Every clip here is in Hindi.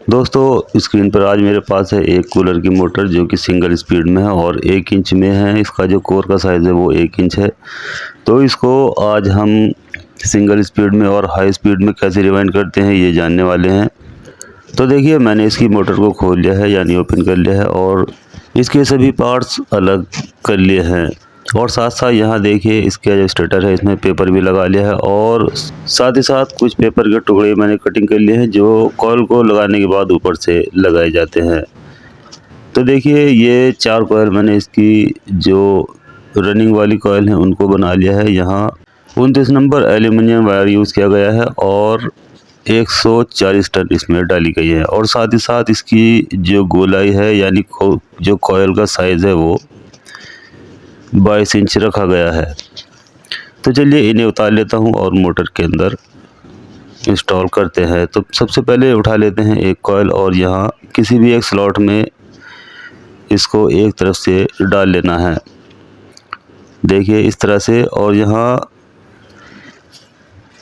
दोस्तों स्क्रीन पर आज मेरे पास है एक कूलर की मोटर जो कि सिंगल स्पीड में है और 1 इंच में है। इसका जो कोर का साइज़ है वो 1 इंच है। तो इसको आज हम सिंगल स्पीड में और हाई स्पीड में कैसे रिवाइंड करते हैं ये जानने वाले हैं। तो देखिए मैंने इसकी मोटर को खोल लिया है यानी ओपन कर लिया है और इसके सभी पार्ट्स अलग कर लिए हैं और साथ साथ यहाँ देखिए इसका जो स्टार्टर है इसमें पेपर भी लगा लिया है और साथ ही साथ कुछ पेपर के टुकड़े मैंने कटिंग कर लिए हैं जो कॉइल को लगाने के बाद ऊपर से लगाए जाते हैं। तो देखिए ये 4 कॉइल मैंने इसकी जो रनिंग वाली कॉइल हैं उनको बना लिया है। यहाँ 29 नंबर एल्यूमिनियम वायर यूज़ किया गया है और 140 टन इसमें डाली गई है और साथ ही साथ इसकी जो गोलाई है यानी जो कॉइल का साइज़ है वो 22 इंच रखा गया है। तो चलिए इन्हें उतार लेता हूँ और मोटर के अंदर इंस्टॉल करते हैं। तो सबसे पहले उठा लेते हैं एक कॉइल और यहाँ किसी भी एक स्लॉट में इसको एक तरफ से डाल लेना है। देखिए इस तरह से, और यहाँ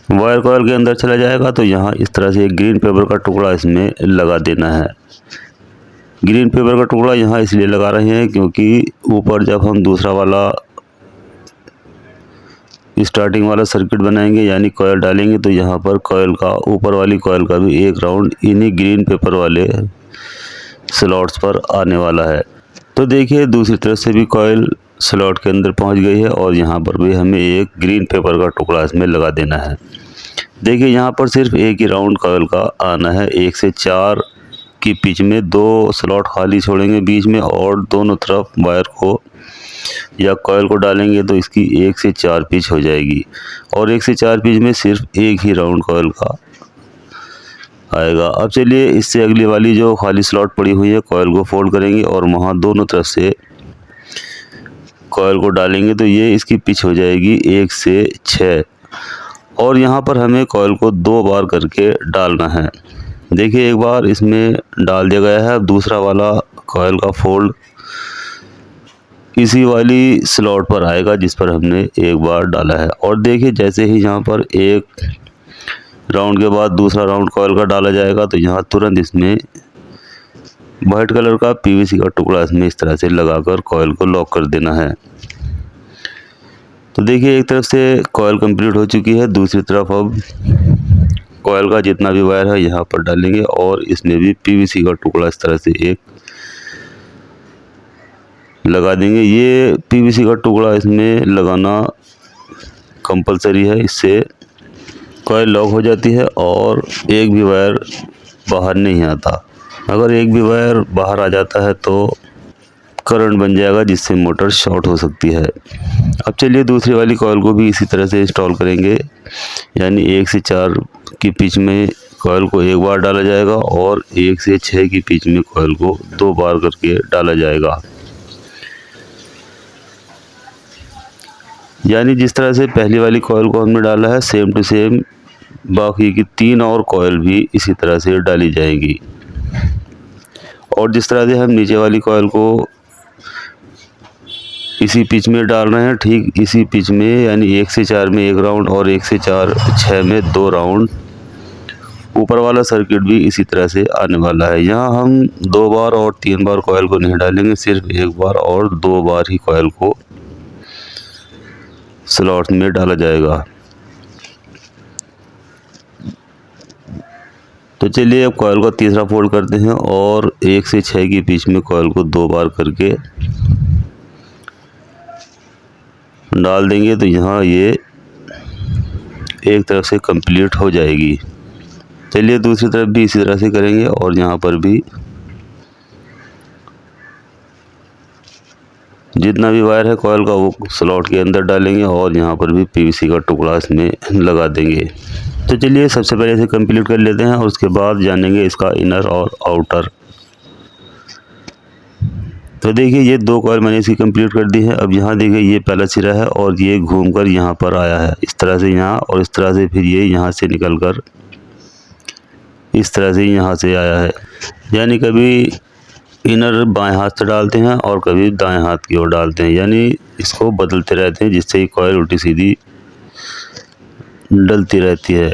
वायर कॉइल के अंदर चला जाएगा तो यहाँ इस तरह से एक ग्रीन पेपर का टुकड़ा इसमें लगा देना है। ग्रीन पेपर का टुकड़ा यहाँ इसलिए लगा रहे हैं क्योंकि ऊपर जब हम दूसरा वाला स्टार्टिंग वाला सर्किट बनाएंगे यानी कॉइल डालेंगे तो यहाँ पर कॉइल का ऊपर वाली कॉइल का भी एक राउंड इन्हीं ग्रीन पेपर वाले स्लॉट्स पर आने वाला है। तो देखिए दूसरी तरफ से भी कॉइल स्लॉट के अंदर पहुँच गई है और यहाँ पर भी हमें एक ग्रीन पेपर का टुकड़ा इसमें लगा देना है। देखिए यहाँ पर सिर्फ एक ही राउंड कॉइल का आना है। 1 से 4 की पिच में 2 स्लॉट खाली छोड़ेंगे बीच में और दोनों तरफ वायर को या कॉइल को डालेंगे तो इसकी 1 से 4 पिच हो जाएगी और 1 से 4 पिच में सिर्फ एक ही राउंड कॉइल का आएगा। अब चलिए इससे अगली वाली जो खाली स्लॉट पड़ी हुई है कॉइल को फोल्ड करेंगे और वहाँ दोनों तरफ से कॉइल को डालेंगे तो ये इसकी पिच हो जाएगी 1 से 6 और यहाँ पर हमें कॉइल को 2 बार करके डालना है। देखिए एक बार इसमें डाल दिया गया है। अब दूसरा वाला कॉइल का फोल्ड इसी वाली स्लॉट पर आएगा जिस पर हमने एक बार डाला है और देखिए जैसे ही यहाँ पर एक राउंड के बाद दूसरा राउंड कॉइल का डाला जाएगा तो यहाँ तुरंत इसमें वाइट कलर का पीवीसी का टुकड़ा इसमें इस तरह से लगाकर कॉइल को लॉक कर देना है। तो देखिए एक तरफ से कॉइल कंप्लीट हो चुकी है, दूसरी तरफ अब कॉइल का जितना भी वायर है यहाँ पर डालेंगे और इसमें भी पीवीसी का टुकड़ा इस तरह से एक लगा देंगे। ये पीवीसी का टुकड़ा इसमें लगाना कंपलसरी है, इससे कॉइल लॉक हो जाती है और एक भी वायर बाहर नहीं आता। अगर एक भी वायर बाहर आ जाता है तो करंट बन जाएगा जिससे मोटर शॉर्ट हो सकती है। अब चलिए दूसरी वाली कॉइल को भी इसी तरह से इंस्टॉल करेंगे यानी 1 से 4 की पिच में कॉइल को एक बार डाला जाएगा और 1 से 6 की पिच में कॉइल को 2 बार करके डाला जाएगा। यानी जिस तरह से पहली वाली कॉइल को हमने डाला है सेम टू सेम बाकी की 3 और कॉइल भी इसी तरह से डाली जाएंगी। और जिस तरह से हम नीचे वाली कॉइल को इसी पिच में डाल रहे हैं ठीक इसी पिच में यानी 1 से 4 में 1 राउंड और 1 से 4 6 में 2 राउंड ऊपर वाला सर्किट भी इसी तरह से आने वाला है। यहाँ हम 2 बार और 3 बार कॉइल को नहीं डालेंगे, सिर्फ 1 बार और 2 बार ही कॉइल को स्लॉट में डाला जाएगा। तो चलिए अब कॉइल का तीसरा फोल्ड करते हैं और 1 से 6 की पिच में कॉइल को 2 बार करके डाल देंगे तो यहाँ ये एक तरफ से कंप्लीट हो जाएगी। चलिए दूसरी तरफ भी इसी तरह से करेंगे और यहाँ पर भी जितना भी वायर है कॉइल का वो स्लॉट के अंदर डालेंगे और यहाँ पर भी पीवीसी का टुकड़ा इसमें लगा देंगे। तो चलिए सबसे पहले इसे कंप्लीट कर लेते हैं और उसके बाद जानेंगे इसका इनर और आउटर। तो देखिए ये 2 कॉइल मैंने इसकी कंप्लीट कर दी है। अब यहाँ देखिए ये पहला सिरा है और ये घूमकर यहाँ पर आया है इस तरह से यहाँ, और इस तरह से फिर ये यहाँ से निकलकर इस तरह से यहाँ से आया है। यानी कभी इनर बाएं हाथ से डालते हैं और कभी दाएं हाथ की ओर डालते हैं, यानी इसको बदलते रहते हैं जिससे ये कॉइल उल्टी सीधी डलती रहती है।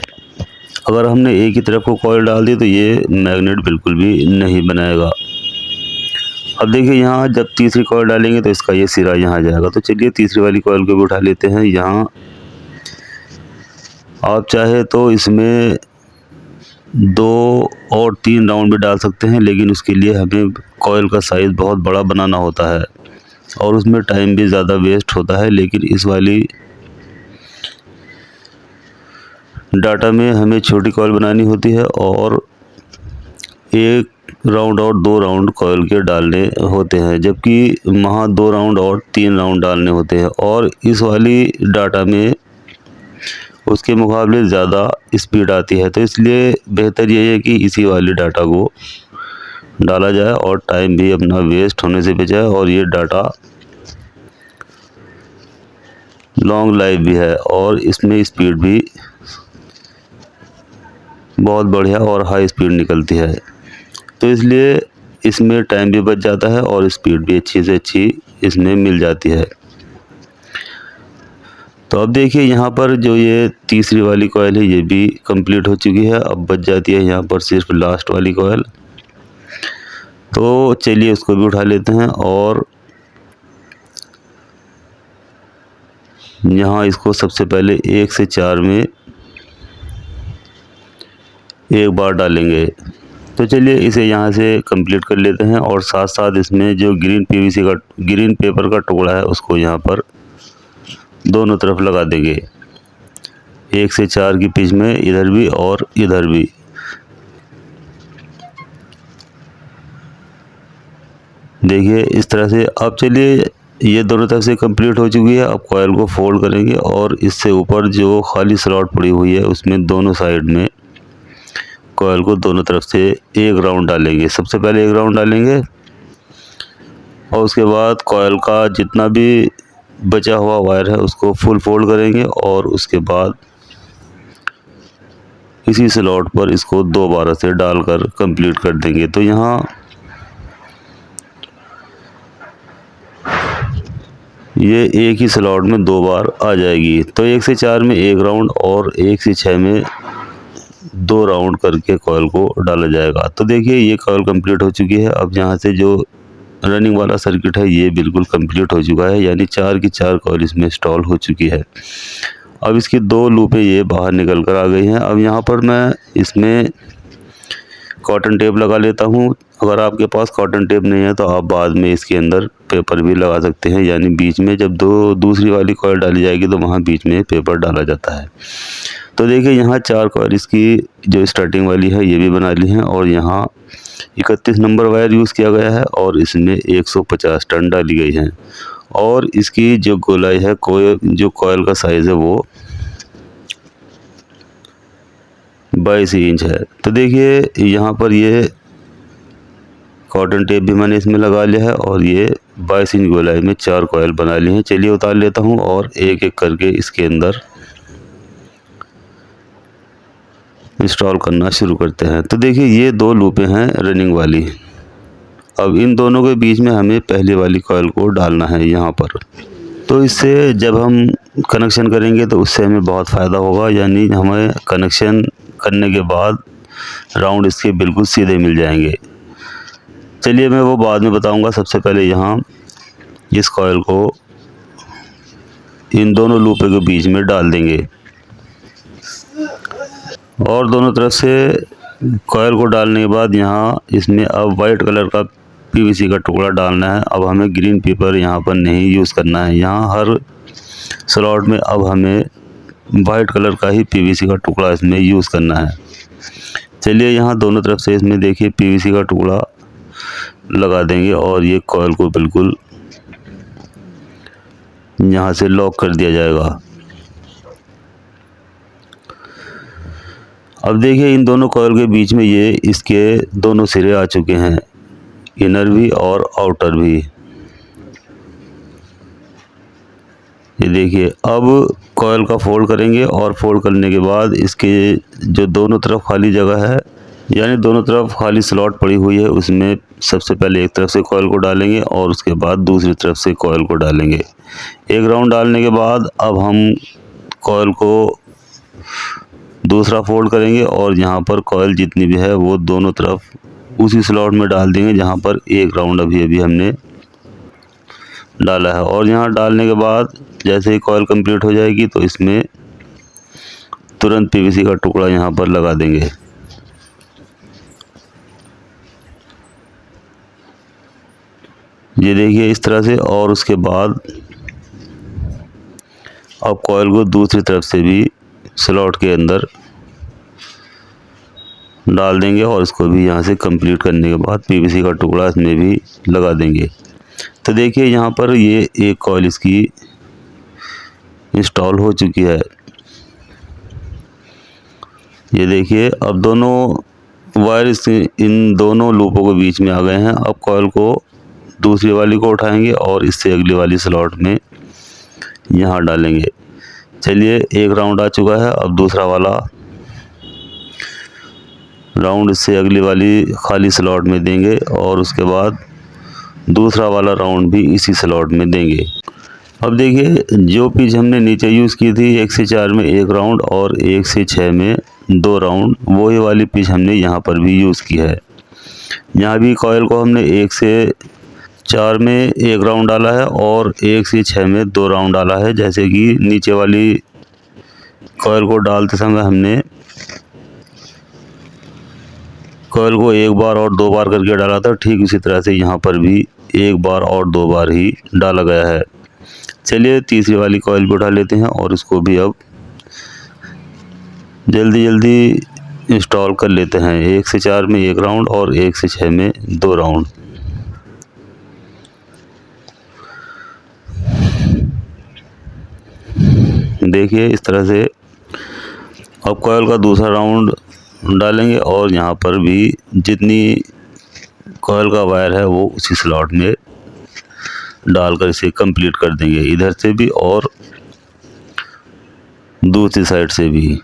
अगर हमने एक ही तरफ को कॉइल डाल दी तो ये मैग्नेट बिल्कुल भी नहीं बनाएगा। अब देखिए यहाँ जब तीसरी कॉइल डालेंगे तो इसका ये सिरा यहाँ जाएगा। तो चलिए तीसरी वाली कॉइल को भी उठा लेते हैं। यहाँ आप चाहे तो इसमें 2 और 3 राउंड भी डाल सकते हैं, लेकिन उसके लिए हमें कॉइल का साइज़ बहुत बड़ा बनाना होता है और उसमें टाइम भी ज़्यादा वेस्ट होता है। लेकिन इस वाली डाटा में हमें छोटी कॉइल बनानी होती है और 1 राउंड और 2 राउंड कॉइल के डालने होते हैं, जबकि वहाँ 2 राउंड और 3 राउंड डालने होते हैं। और इस वाली डाटा में उसके मुकाबले ज़्यादा स्पीड आती है, तो इसलिए बेहतर ये है कि इसी वाली डाटा को डाला जाए और टाइम भी अपना वेस्ट होने से बचाए और ये डाटा लॉन्ग लाइफ भी है और इसमें स्पीड भी बहुत बढ़िया और हाई स्पीड निकलती है। तो इसलिए इसमें टाइम भी बच जाता है और स्पीड भी अच्छी से अच्छी इसमें मिल जाती है। तो अब देखिए यहाँ पर जो ये तीसरी वाली कॉइल है ये भी कंप्लीट हो चुकी है। अब बच जाती है यहाँ पर सिर्फ लास्ट वाली कॉइल। तो चलिए उसको भी उठा लेते हैं और यहाँ इसको सबसे पहले 1 से 4 में एक बार डालेंगे। तो चलिए इसे यहाँ से कंप्लीट कर लेते हैं और साथ साथ इसमें जो ग्रीन पेपर का टुकड़ा है उसको यहाँ पर दोनों तरफ लगा देंगे। 1 से 4 की पिच में इधर भी और इधर भी। देखिए इस तरह से। अब चलिए ये दोनों तरफ से कंप्लीट हो चुकी है। अब कॉइल को फोल्ड करेंगे और इससे ऊपर जो खाली स्लॉट पड़ी हुई है उसमें दोनों साइड में कॉइल को दोनों तरफ से 1 राउंड डालेंगे। सबसे पहले 1 राउंड डालेंगे और उसके बाद कॉइल का जितना भी बचा हुआ वायर है उसको फुल फोल्ड करेंगे और उसके बाद इसी स्लॉट पर इसको दोबारा से डालकर कंप्लीट कर देंगे। तो यहाँ ये एक ही स्लॉट में 2 बार आ जाएगी। तो 1 से 4 में 1 राउंड और 1 से 6 में 2 राउंड करके कॉइल को डाला जाएगा। तो देखिए ये कॉइल कंप्लीट हो चुकी है। अब यहाँ से जो रनिंग वाला सर्किट है ये बिल्कुल कंप्लीट हो चुका है, यानी 4 की 4 कॉइल इसमें इंस्टॉल हो चुकी है। अब इसकी 2 लूपें ये बाहर निकल कर आ गई हैं। अब यहाँ पर मैं इसमें कॉटन टेप लगा लेता हूँ। अगर आपके पास कॉटन टेप नहीं है तो आप बाद में इसके अंदर पेपर भी लगा सकते हैं, यानी बीच में जब दूसरी वाली कॉइल डाली जाएगी तो वहाँ बीच में पेपर डाला जाता है। तो देखिए यहाँ 4 कॉइल इसकी जो स्टार्टिंग वाली है ये भी बना ली हैं और यहाँ 31 नंबर वायर यूज़ किया गया है और इसमें 150 टर्न डाली गई हैं और इसकी जो गोलाई है जो कॉइल का साइज़ है वो 22 इंच है। तो देखिए यहाँ पर ये कॉटन टेप भी मैंने इसमें लगा लिया है और ये 22 इंच गोलाई में 4 कॉइल बना ली हैं। चलिए उतार लेता हूँ और एक एक करके इसके अंदर इंस्टॉल करना शुरू करते हैं। तो देखिए ये 2 लूपें हैं रनिंग वाली। अब इन दोनों के बीच में हमें पहली वाली कॉइल को डालना है यहाँ पर। तो इससे जब हम कनेक्शन करेंगे तो उससे हमें बहुत फ़ायदा होगा, यानी हमें कनेक्शन करने के बाद राउंड इसके बिल्कुल सीधे मिल जाएंगे। चलिए मैं वो बाद में बताऊंगा। सबसे पहले यहाँ इस कॉइल को इन दोनों लूपों के बीच में डाल देंगे और दोनों तरफ से कॉइल को डालने के बाद यहाँ इसमें अब वाइट कलर का पीवीसी का टुकड़ा डालना है। अब हमें ग्रीन पेपर यहाँ पर नहीं यूज़ करना है। यहाँ हर स्लॉट में अब हमें वाइट कलर का ही पीवीसी का टुकड़ा इसमें यूज़ करना है। चलिए यहाँ दोनों तरफ से इसमें देखिए पीवीसी का टुकड़ा लगा देंगे और ये कॉइल को बिल्कुल यहाँ से लॉक कर दिया जाएगा। अब देखिए इन दोनों कॉइल के बीच में ये इसके दोनों सिरे आ चुके हैं, इनर भी और आउटर भी। ये देखिए अब कॉइल का फोल्ड करेंगे और फोल्ड करने के बाद इसके जो दोनों तरफ खाली जगह है, यानी दोनों तरफ खाली स्लॉट पड़ी हुई है, उसमें सबसे पहले एक तरफ से कॉइल को डालेंगे और उसके बाद दूसरी तरफ से कॉइल को डालेंगे। 1 राउंड डालने के बाद अब हम कॉइल को दूसरा फोल्ड करेंगे और यहाँ पर कॉइल जितनी भी है वो दोनों तरफ उसी स्लॉट में डाल देंगे जहाँ पर एक राउंड अभी हमने डाला है। और यहाँ डालने के बाद जैसे ही कॉइल कंप्लीट हो जाएगी तो इसमें तुरंत पीवीसी का टुकड़ा यहाँ पर लगा देंगे। ये देखिए इस तरह से। और उसके बाद अब कॉइल को दूसरी तरफ से भी स्लॉट के अंदर डाल देंगे और इसको भी यहाँ से कंप्लीट करने के बाद पीवीसी का टुकड़ा इसमें भी लगा देंगे। तो देखिए यहाँ पर ये एक कॉइल इसकी इंस्टॉल हो चुकी है। ये देखिए अब दोनों वायर इन दोनों लूपों के बीच में आ गए हैं। अब कॉइल को दूसरी वाली को उठाएंगे और इससे अगली वाली स्लॉट में यहाँ डालेंगे। चलिए एक राउंड आ चुका है। अब दूसरा वाला राउंड इससे अगली वाली खाली स्लॉट में देंगे और उसके बाद दूसरा वाला राउंड भी इसी स्लॉट में देंगे। अब देखिए जो पिच हमने नीचे यूज़ की थी 1 से 4 में 1 राउंड और 1 से 6 में 2 राउंड, वही वाली पिच हमने यहाँ पर भी यूज़ की है। यहाँ भी कॉइल को हमने 1 से 4 में 1 राउंड डाला है और 1 से 6 में 2 राउंड डाला है। जैसे कि नीचे वाली कॉइल को डालते समय हमने कॉइल को 1 बार और 2 बार करके डाला था, ठीक उसी तरह से यहाँ पर भी 1 बार और 2 बार ही डाला गया है। चलिए तीसरी वाली कॉइल भी उठा लेते हैं और इसको भी अब जल्दी जल्दी इंस्टॉल कर लेते हैं। 1 से 4 में 1 राउंड और 1 से 6 में 2 राउंड। देखिए इस तरह से अब कॉइल का दूसरा राउंड डालेंगे और यहाँ पर भी जितनी कॉइल का वायर है वो उसी स्लॉट में डालकर इसे कंप्लीट कर देंगे, इधर से भी और दूसरी साइड से भी।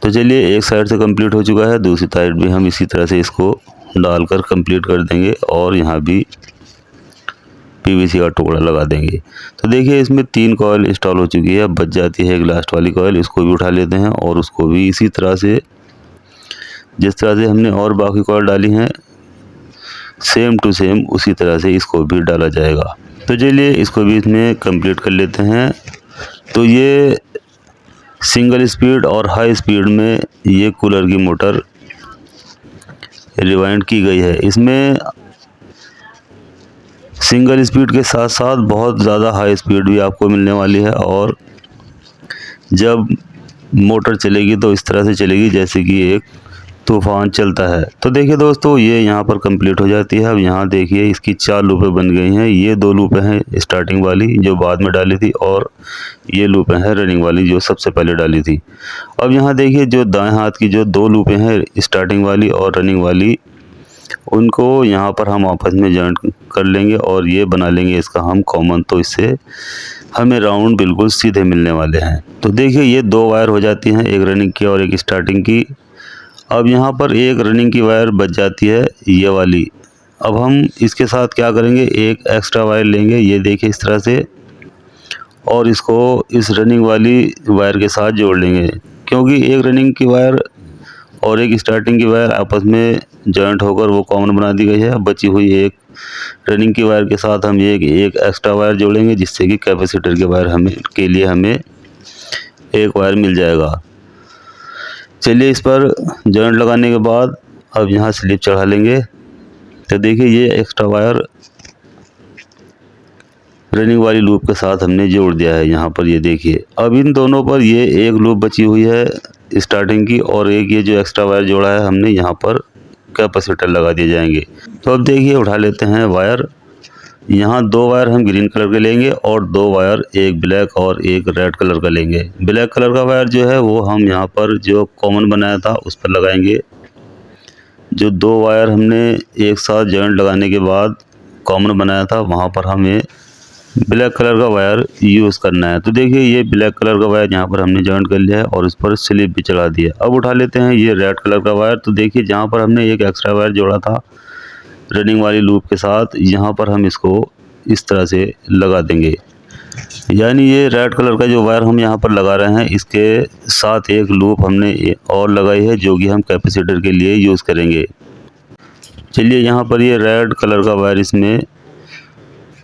तो चलिए एक साइड से कंप्लीट हो चुका है, दूसरी साइड भी हम इसी तरह से इसको डालकर कंप्लीट कर देंगे और यहाँ भी पीवीसी का टुकड़ा लगा देंगे। तो देखिए इसमें 3 कॉइल इंस्टॉल हो चुकी है। अब बच जाती है एक लास्ट वाली कॉइल, इसको भी उठा लेते हैं और उसको भी इसी तरह से जिस तरह से हमने और बाकी कॉइल डाली हैं सेम टू सेम उसी तरह से इसको भी डाला जाएगा। तो चलिए इसको भी इसमें कंप्लीट कर लेते हैं। तो ये सिंगल स्पीड और हाई स्पीड में ये कूलर की मोटर रिवाइंड की गई है। इसमें सिंगल स्पीड के साथ साथ बहुत ज़्यादा हाई स्पीड भी आपको मिलने वाली है और जब मोटर चलेगी तो इस तरह से चलेगी जैसे कि एक तूफान चलता है। तो देखिए दोस्तों ये यहाँ पर कंप्लीट हो जाती है। अब यहाँ देखिए इसकी 4 लूपें बन गई हैं। ये 2 लूपें हैं स्टार्टिंग वाली जो बाद में डाली थी और ये लूपें हैं रनिंग वाली जो सबसे पहले डाली थी। अब यहाँ देखिए जो दाएं हाथ की जो 2 लूपें हैं स्टार्टिंग वाली और रनिंग वाली, उनको यहाँ पर हम आपस में जॉइंट कर लेंगे और ये बना लेंगे इसका हम कॉमन। तो इससे हमें राउंड बिल्कुल सीधे मिलने वाले हैं। तो देखिए ये 2 वायर हो जाती हैं, एक रनिंग की और एक स्टार्टिंग की। अब यहाँ पर एक रनिंग की वायर बच जाती है ये वाली। अब हम इसके साथ क्या करेंगे, एक एक्स्ट्रा वायर लेंगे, ये देखिए इस तरह से, और इसको इस रनिंग वाली वायर के साथ जोड़ लेंगे। क्योंकि एक रनिंग की वायर और एक स्टार्टिंग की वायर आपस में जॉइंट होकर वो कॉमन बना दी गई है। बची हुई एक रनिंग की वायर के साथ हम एक एक्स्ट्रा वायर जोड़ेंगे जिससे कि कैपेसिटर के वायर हमें एक वायर मिल जाएगा। चलिए इस पर जॉइंट लगाने के बाद अब यहाँ स्लिप चढ़ा लेंगे। तो देखिए ये एक्स्ट्रा वायर रनिंग वाली लूप के साथ हमने जोड़ दिया है यहाँ पर। ये देखिए अब इन दोनों पर ये एक लूप बची हुई है स्टार्टिंग की और एक ये जो एक्स्ट्रा वायर जोड़ा है हमने यहाँ पर कैपेसिटर लगा दिए जाएंगे। तो अब देखिए उठा लेते हैं वायर। यहाँ 2 वायर हम ग्रीन कलर के लेंगे और 2 वायर एक ब्लैक और एक रेड कलर का लेंगे। ब्लैक कलर का वायर जो है वो हम यहाँ पर जो कॉमन बनाया था उस पर लगाएंगे। जो 2 वायर हमने एक साथ जॉइंट लगाने के बाद कॉमन बनाया था वहाँ पर हमें ब्लैक कलर का वायर यूज़ करना है। तो देखिए ये ब्लैक कलर का वायर यहाँ पर हमने जॉइंट कर लिया है और इस पर स्लिप भी चढ़ा दिया। अब उठा लेते हैं ये रेड कलर का वायर। तो देखिए जहाँ पर हमने एक एक्स्ट्रा वायर जोड़ा था रनिंग वाली लूप के साथ, यहाँ पर हम इसको इस तरह से लगा देंगे। यानी ये रेड कलर का जो वायर हम यहाँ पर लगा रहे हैं, इसके साथ एक लूप हमने और लगाई है जो कि हम कैपेसिटर के लिए यूज़ करेंगे। चलिए यहाँ पर ये रेड कलर का वायर इसमें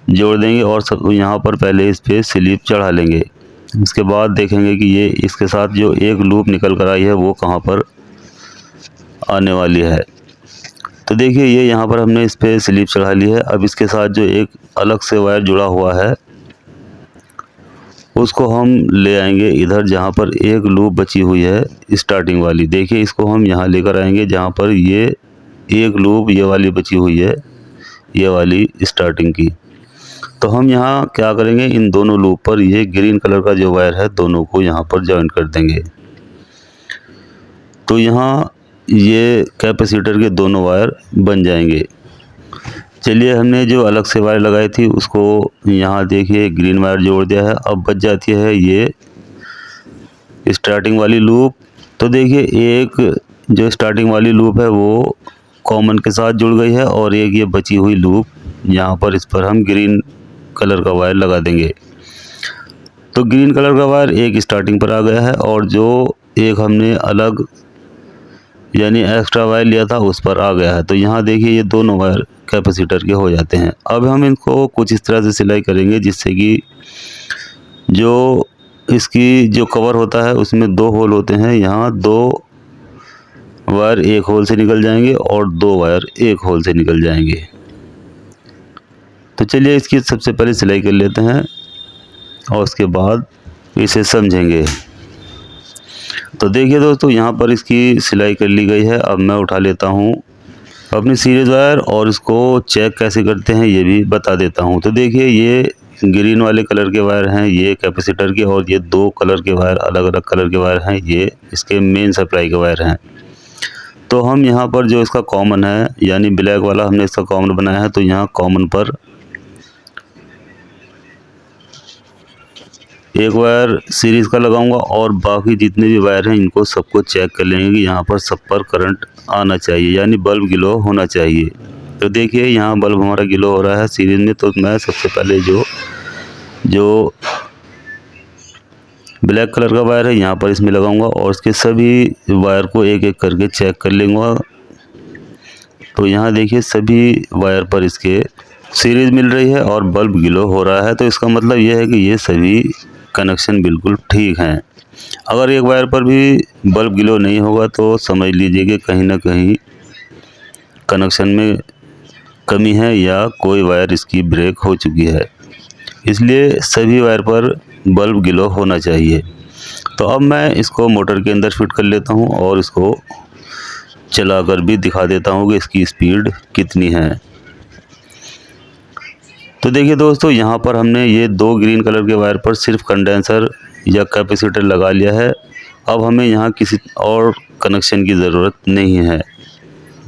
जोड़ देंगे और सब यहाँ पर पहले इस पर स्लिप चढ़ा लेंगे। इसके बाद देखेंगे कि ये इसके साथ जो एक लूप निकल कर आई है वो कहाँ पर आने वाली है। तो देखिए ये यहाँ पर हमने इस पर स्लिप चढ़ा ली है। अब इसके साथ जो एक अलग से वायर जुड़ा हुआ है उसको हम ले आएंगे इधर, जहाँ पर एक लूप बची हुई है स्टार्टिंग वाली। देखिए इसको हम यहाँ लेकर आएंगे जहाँ पर ये एक लूप ये वाली बची हुई है, ये वाली स्टार्टिंग की। तो हम यहाँ क्या करेंगे, इन दोनों लूप पर ये ग्रीन कलर का जो वायर है दोनों को यहाँ पर जॉइन कर देंगे। तो यहाँ ये कैपेसिटर के दोनों वायर बन जाएंगे। चलिए हमने जो अलग से वायर लगाई थी उसको यहाँ देखिए ग्रीन वायर जोड़ दिया है। अब बच जाती है ये स्टार्टिंग वाली लूप। तो देखिए एक जो स्टार्टिंग वाली लूप है वो कॉमन के साथ जुड़ गई है और एक ये बची हुई लूप यहाँ पर, इस पर हम ग्रीन कलर का वायर लगा देंगे। तो ग्रीन कलर का वायर एक स्टार्टिंग पर आ गया है और जो एक हमने अलग यानी एक्स्ट्रा वायर लिया था उस पर आ गया है। तो यहाँ देखिए ये दोनों वायर कैपेसिटर के हो जाते हैं। अब हम इनको कुछ इस तरह से सिलाई करेंगे जिससे कि जो इसकी जो कवर होता है उसमें दो होल होते हैं, यहाँ दो वायर एक होल से निकल जाएंगे और दो वायर एक होल से निकल जाएंगे। तो चलिए इसकी सबसे पहले सिलाई कर लेते हैं और उसके बाद इसे समझेंगे। तो देखिए दोस्तों यहाँ पर इसकी सिलाई कर ली गई है। अब मैं उठा लेता हूँ अपनी सीरीज वायर और इसको चेक कैसे करते हैं ये भी बता देता हूँ। तो देखिए ये ग्रीन वाले कलर के वायर हैं ये कैपेसिटर के, और ये दो कलर के वायर अलग अलग कलर के वायर हैं ये इसके मेन सप्लाई के वायर हैं। तो हम यहाँ पर जो इसका कॉमन है यानी ब्लैक वाला हमने इसका कॉमन बनाया है, तो यहाँ कॉमन पर एक वायर सीरीज़ का लगाऊंगा और बाकी जितने भी वायर हैं इनको सबको चेक कर लेंगे कि यहाँ पर सब पर करंट आना चाहिए यानी बल्ब ग्लो होना चाहिए। तो देखिए यहाँ बल्ब हमारा ग्लो हो रहा है सीरीज़ में। तो मैं सबसे पहले जो ब्लैक कलर का वायर है यहाँ पर इसमें लगाऊंगा और इसके सभी वायर को एक एक करके चेक कर लेंगे। तो यहाँ देखिए सभी वायर पर इसके सीरीज़ मिल रही है और बल्ब ग्लो हो रहा है। तो इसका मतलब यह है कि ये सभी कनेक्शन बिल्कुल ठीक हैं। अगर एक वायर पर भी बल्ब ग्लो नहीं होगा तो समझ लीजिए कि कहीं ना कहीं कनेक्शन में कमी है या कोई वायर इसकी ब्रेक हो चुकी है। इसलिए सभी वायर पर बल्ब ग्लो होना चाहिए। तो अब मैं इसको मोटर के अंदर फिट कर लेता हूँ और इसको चलाकर भी दिखा देता हूँ कि इसकी स्पीड कितनी है। तो देखिए दोस्तों यहाँ पर हमने ये दो ग्रीन कलर के वायर पर सिर्फ कंडेंसर या कैपेसिटर लगा लिया है। अब हमें यहाँ किसी और कनेक्शन की ज़रूरत नहीं है।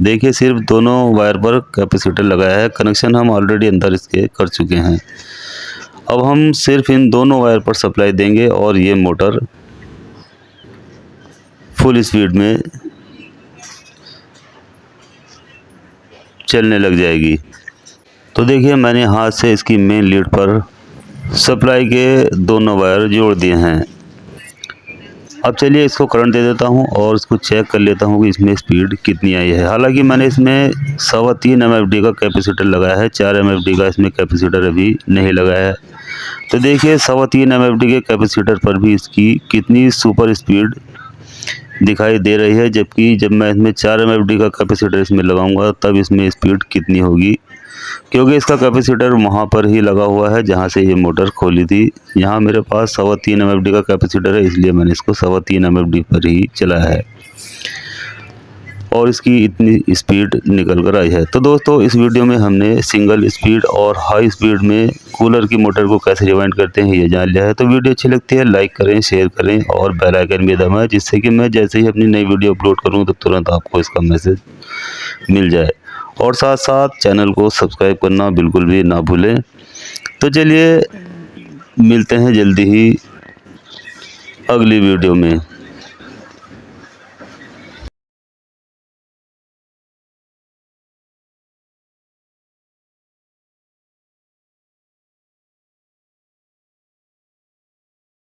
देखिए सिर्फ दोनों वायर पर कैपेसिटर लगाया है, कनेक्शन हम ऑलरेडी अंदर इसके कर चुके हैं। अब हम सिर्फ इन दोनों वायर पर सप्लाई देंगे और ये मोटर फुल स्पीड में चलने लग जाएगी। तो देखिए मैंने हाथ से इसकी मेन लीड पर सप्लाई के दोनों वायर जोड़ दिए हैं। अब चलिए इसको करंट दे देता हूं और इसको चेक कर लेता हूं कि इसमें स्पीड कितनी आई है। हालांकि मैंने इसमें 3.25 MFD का कैपेसिटर लगाया है, 4 MFD का इसमें कैपेसिटर अभी नहीं लगाया है। तो देखिए 3.25 MFD के कैपेसिटर पर भी इसकी कितनी सुपर स्पीड दिखाई दे रही है, जबकि जब मैं इसमें 4 MFD का कैपेसिटर इसमें लगाऊंगा तब इसमें स्पीड कितनी होगी, क्योंकि इसका कैपेसिटर वहाँ पर ही लगा हुआ है जहाँ से ये मोटर खोली थी। यहाँ मेरे पास 3.25 MFD का कैपेसिटर है, इसलिए मैंने इसको 3.25 MFD पर ही चलाया है और इसकी इतनी स्पीड निकल कर आई है। तो दोस्तों इस वीडियो में हमने सिंगल स्पीड और हाई स्पीड में कूलर की मोटर को कैसे रिवाइंड करते हैं ये जान लिया है। तो वीडियो अच्छी लगती है लाइक करें, शेयर करें और बेल आइकन भी दबाएं, जिससे कि मैं जैसे ही अपनी नई वीडियो अपलोड करूँ तो तुरंत आपको इसका मैसेज मिल जाए। और साथ साथ चैनल को सब्सक्राइब करना बिल्कुल भी ना भूलें। तो चलिए मिलते हैं जल्दी ही अगली वीडियो में।